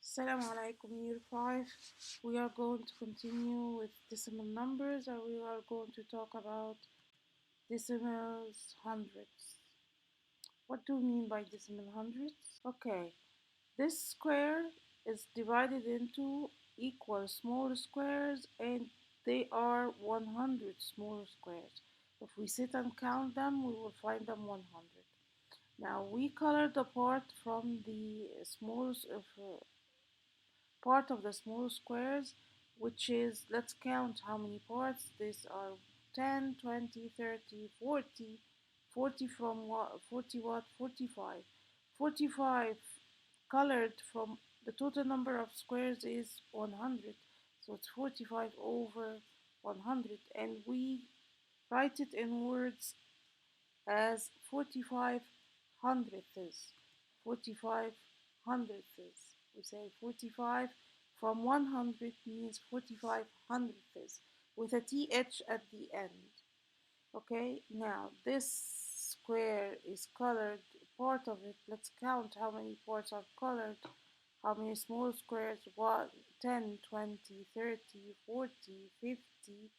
Assalamu alaikum, year 5. We are going to continue with decimal numbers and we are going to talk about decimals, hundredths. What do we mean by decimal hundredths? Okay, this square is divided into equal small squares and they are 100 small squares. If we sit and count them, we will find them 100. Now we colored the part from the part of the small squares, which is, let's count how many parts. These are 10, 20, 30, 40, 40 from what, 40 what, 45. 45 colored from the total number of squares is 100. So it's 45 over 100 and we write it in words as 45 hundredths. 45 hundredths. We say 45 from 100 means 45 hundredths with a th at the end. Okay, now this square is colored, part of it. Let's count how many parts are colored. How many small squares? 1, 10, 20, 30, 40, 50,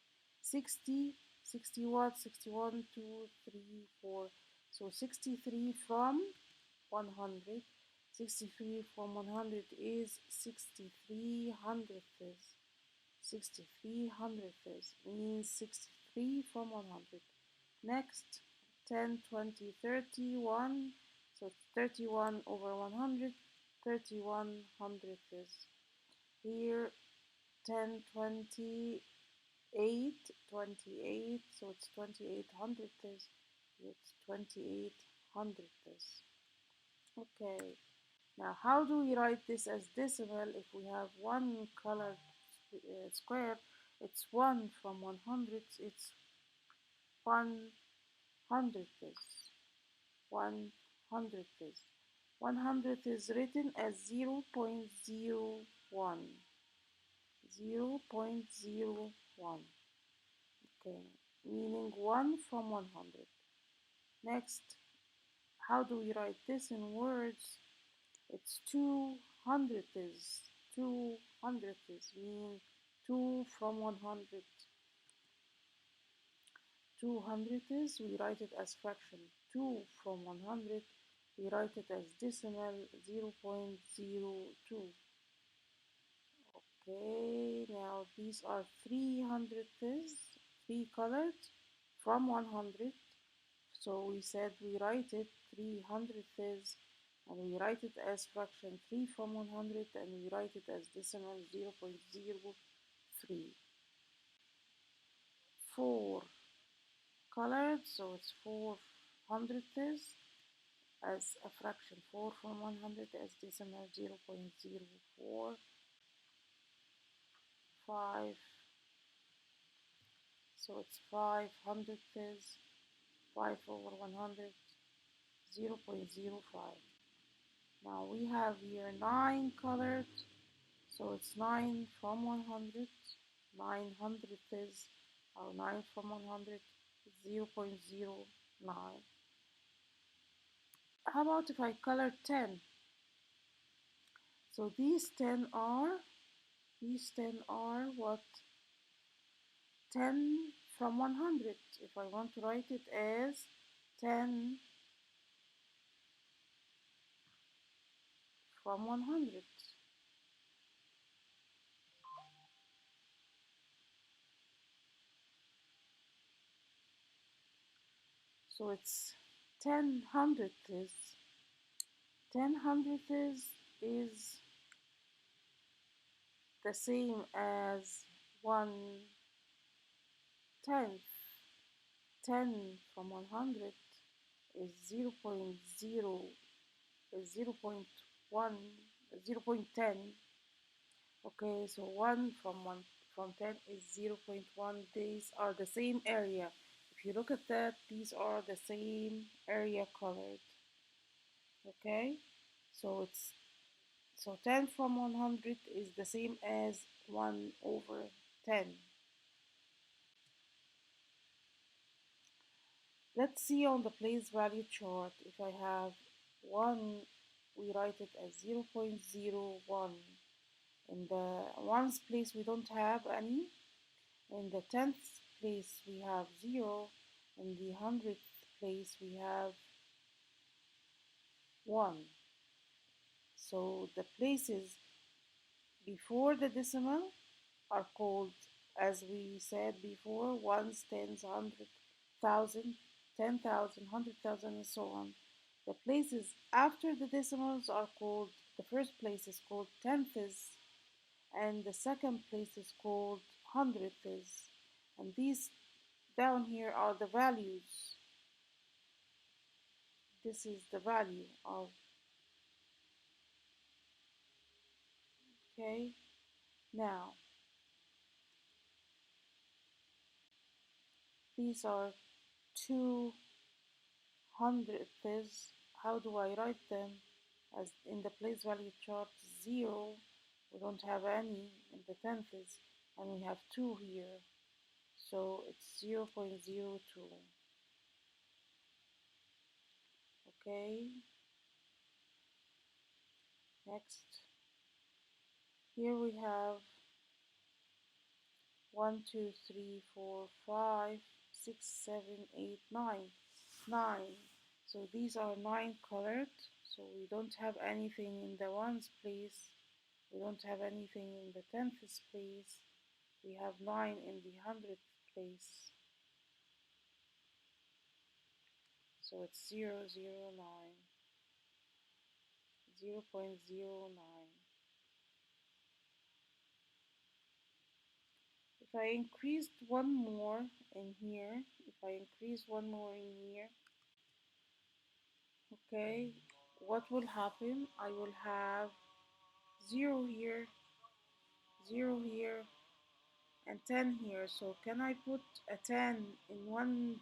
60, 60 what? 61, 2, 3, 4. So 63 from 100. 63 from 100 is 63 hundredths. 63 hundredths means 63 from 100. Next, 10, 20, 31. So 31 over 100, 31 hundredths. Here, 10, 20, 28. So it's 28 hundredths. It's 28 hundredths. Okay. Now, how do we write this as decimal? If we have one colored square, it's 1 from 100, it's 100ths. 100ths. 100th is written as 0.01. 0.01. Okay, meaning 1 from 100. Next, how do we write this in words? It's 200ths. 200ths mean 2 from 100. 200ths, we write it as fraction. 2 from 100, we write it as decimal 0.02. Okay, now these are 300ths, 3 colored from 100. So we said we write it 300ths and we write it as fraction 3 from 100 and we write it as decimal 0.03. 4 colored, so it's 400ths as a fraction. 4 from 100 as decimal 0.04. 5, so it's 500ths. 5 over 100, 0.05. Now we have here 9 colored, so it's 9 from 100. 900ths, or 9 from 100, 0.09. How about if I color 10? So these 10 are what? 10 from 100. If I want to write it as 10 from 100. So it's 10 hundredths. 10 hundredths is the same as 1/10. 10 from 100 is 0.0, is 0.1, 0.10. Okay, so 1 from 10 is 0.1. These are the same area. If you look at that, these are the same area colored. Okay, so 10 from 100 is the same as 1 over 10. Let's see on the place value chart. If I have 1, we write it as 0.01. In the ones place we don't have any. In the tenth place we have 0. In the hundredth place we have 1. So the places before the decimal are called, as we said before, ones, tens, hundred, thousand, 10,000, 100,000, and so on. The places after the decimals are called, the first place is called tenths, and the second place is called hundredths. And these down here are the values. This is the value of, okay? Now, these are two hundredths. How do I write them? As in the place value chart, 0, we don't have any in the tenths, and we have 2 here, so it's 0.02. Okay, next, here we have 1, 2, 3, 4, 5, 6, 7, 8, 9. 9. So these are 9 colored, so we don't have anything in the ones place, we don't have anything in the tenths place, we have 9 in the hundredth place, so it's 0.009. 0.09. If I increased one more in here, if I increase one more in here, okay, what will happen? I will have 0 here, 0 here, and 10 here. So can I put a 10 in one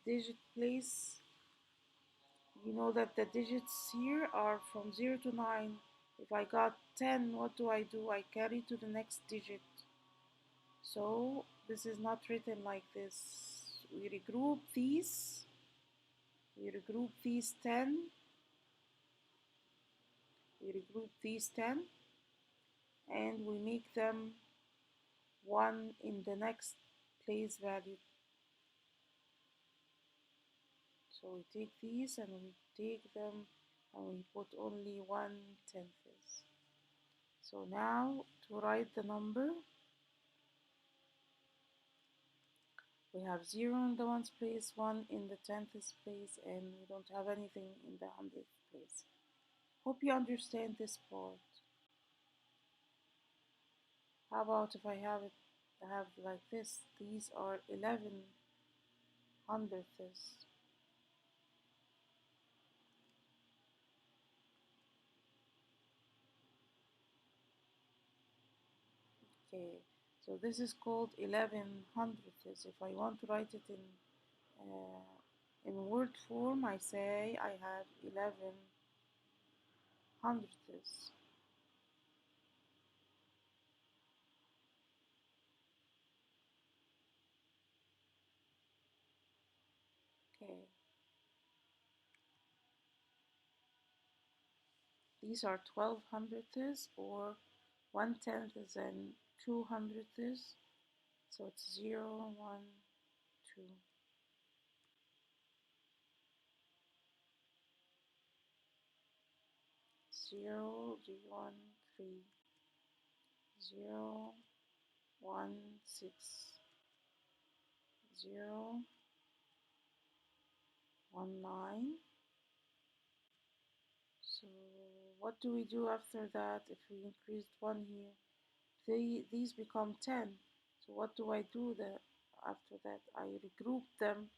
digit place? You know that the digits here are from 0 to 9. If I got 10, what do? I carry to the next digit. So this is not written like this. We regroup these 10, we regroup these 10, and we make them 1 in the next place value. So we take these and we take them and we put only 1/10. So now to write the number, we have 0 in the ones place, 1 in the tenths place, and we don't have anything in the hundredth place. Hope you understand this part. How about if I have like this? These are 11 hundredths. Okay, so this is called 11 hundredths. If I want to write it in word form, I say I have 11 hundredths. Okay, these are 12 hundredths, or 1/10 and 2 hundredths. So it's 0, 1, 2. 0, 1, 3, 0, 1, 6, 0, 1, 9. So what do we do after that if we increased 1 here? These become 10. So what do I do after that? I regroup them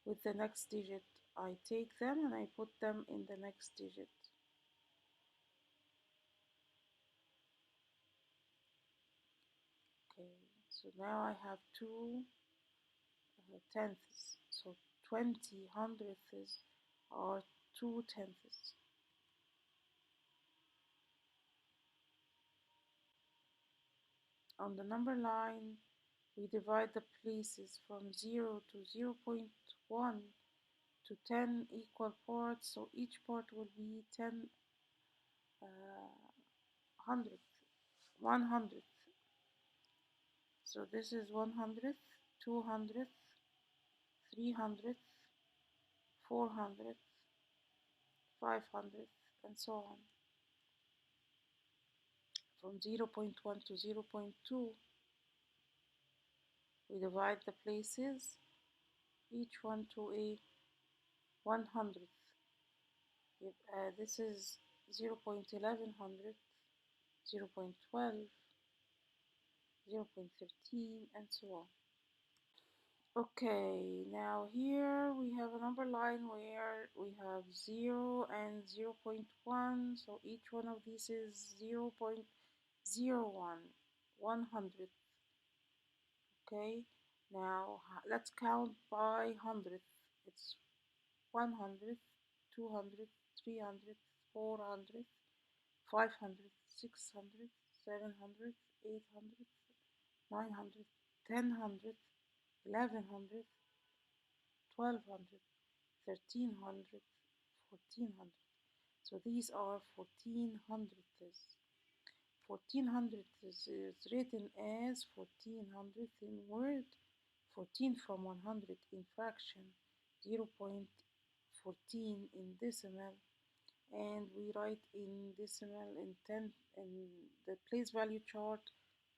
with the next digit. I take them and I put them in the next digit. Okay, so now I have 2 tenths. So 20 hundredths are 2 tenths. On the number line, we divide the places from 0 to 0.1 to 10 equal parts, so each part will be 10 hundredths. 100th. So this is 100th, 200th, 300th, 400th, 500th, and so on. From 0.1 to 0.2, we divide the places, each one to a 100th. This is 0.1100, 0.12, 0.13, and so on. Okay, now here we have a number line where we have 0 and 0.1, so each one of these is 0.01, 100th. Okay, now let's count by hundredth. It's 100, 200, 300, 400, 500, 600, 700, 800, 900, 1000, 1100, 1200, 1300, 1400. So these are 1400ths. 1400ths is written as 1400th in word, 14 from 100 in fraction, 0.14 in decimal, and we write in decimal in tenth. In the place value chart,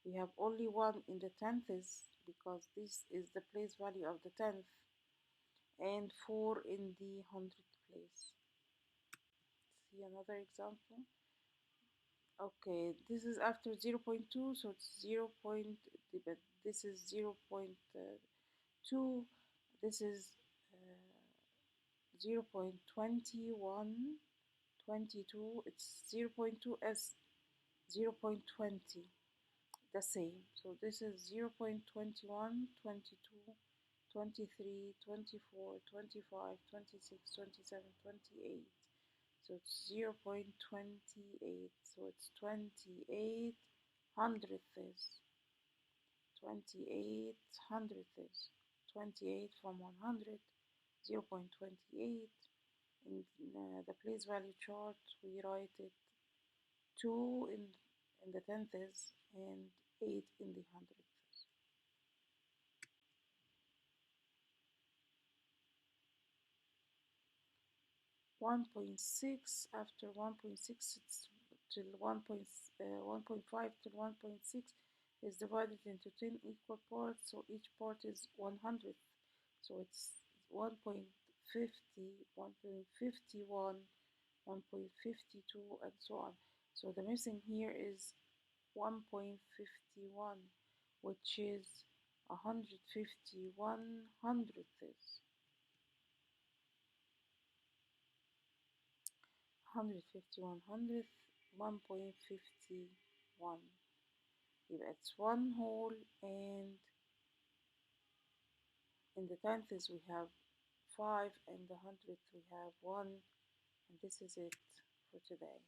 we have only 1 in the tenths because this is the place value of the tenth, and 4 in the hundredth place. See another example. Okay, this is after 0.2, so it's 0. This is 0.2. This is 0.21, 22. It's 0.2 as 0.20, the same. So this is 0.21, 22, 23, 24, 25, 26, 27, 28. So it's 0.28. So it's 28 hundredths. 28 hundredths. 28 from 100. 0.28. In the place value chart, we write it 2 in the tenths and 8 in the hundredths. 1.6, after 1.6 it's till 1.5 till 1.6 is divided into 10 equal parts, so each part is 100th. So it's 1.50, 1.51, 1.52, and so on. So the missing here is 1.51, which is 151 hundredths. 151 hundredth, 1.51. It's 1 whole, and in the tenths we have 5, and the hundredth we have 1, and this is it for today.